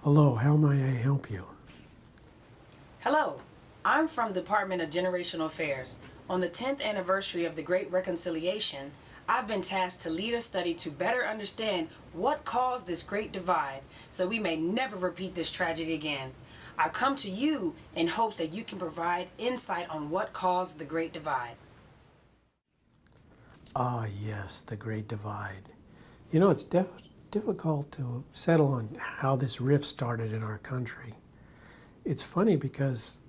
Hello, how may I help you? Hello, I'm from the Department of Generational Affairs. On the 10th anniversary of the Great Reconciliation, I've been tasked to lead a study to better understand what caused this great divide so we may never repeat this tragedy again. I've come to you in hopes that you can provide insight on what caused the Great Divide. Ah, yes, the Great Divide. You know, it's difficult to settle on how this rift started in our country. It's funny because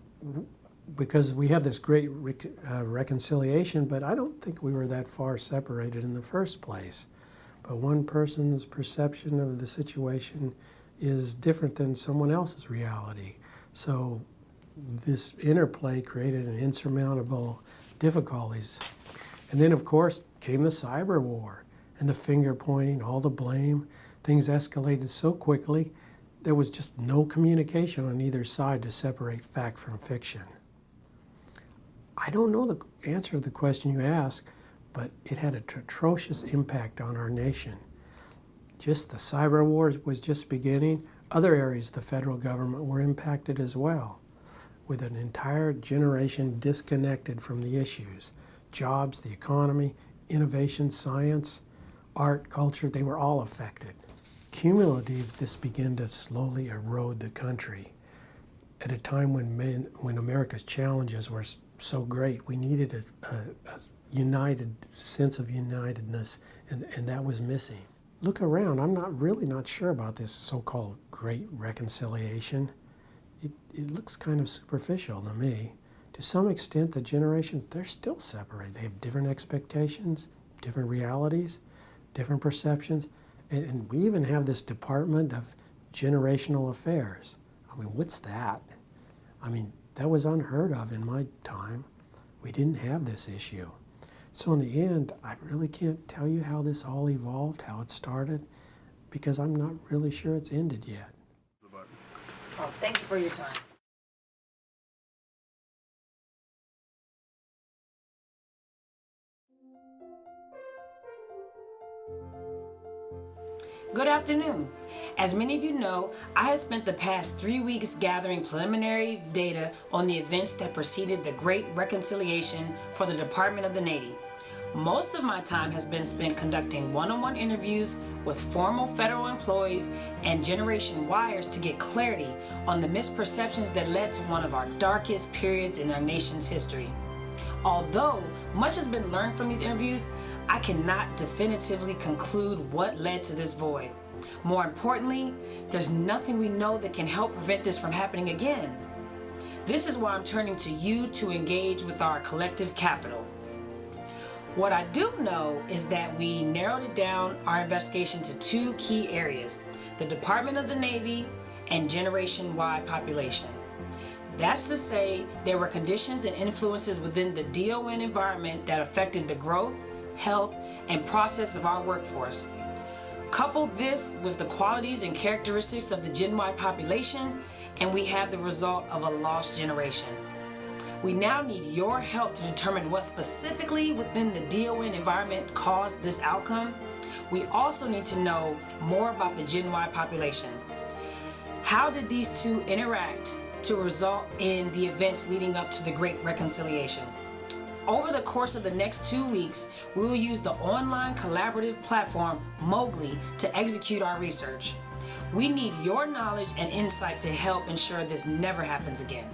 we have this great reconciliation, but I don't think we were that far separated in the first place. But one person's perception of the situation is different than someone else's reality. So this interplay created an insurmountable difficulties. And then, of course, came the cyber war and the finger pointing, all the blame. Things escalated so quickly, there was just no communication on either side to separate fact from fiction. I don't know the answer to the question you asked, but it had an atrocious impact on our nation. Just the cyber war was just beginning. Other areas of the federal government were impacted as well, with an entire generation disconnected from the issues. Jobs, the economy, innovation, science, art, culture, they were all affected. Cumulatively, this began to slowly erode the country. At a time when America's challenges were so great, we needed a united sense of unitedness, and that was missing. Look around. I'm really not sure about this so-called Great Reconciliation. It looks kind of superficial to me. To some extent, the generations, they're still separated. They have different expectations, different realities, different perceptions, and we even have this Department of Generational Affairs. I mean, what's that? I mean, that was unheard of in my time. We didn't have this issue. So in the end, I really can't tell you how this all evolved, how it started, because I'm not really sure it's ended yet. Oh, thank you for your time. Good afternoon. As many of you know, I have spent the past 3 weeks gathering preliminary data on the events that preceded the Great Reconciliation for the Department of the Navy. Most of my time has been spent conducting one-on-one interviews with formal federal employees and Generation Yers to get clarity on the misperceptions that led to one of our darkest periods in our nation's history. Although much has been learned from these interviews, I cannot definitively conclude what led to this void. More importantly, there's nothing we know that can help prevent this from happening again. This is why I'm turning to you to engage with our collective capital. What I do know is that we narrowed it down, our investigation, to two key areas: the Department of the Navy and Generation Y population. That's to say, there were conditions and influences within the DON environment that affected the growth, health, and process of our workforce. Couple this with the qualities and characteristics of the Gen Y population, and we have the result of a lost generation. We now need your help to determine what specifically within the DON environment caused this outcome. We also need to know more about the Gen Y population. How did these two interact to result in the events leading up to the Great Reconciliation? Over the course of the next 2 weeks, we will use the online collaborative platform mmowgli to execute our research. We need your knowledge and insight to help ensure this never happens again.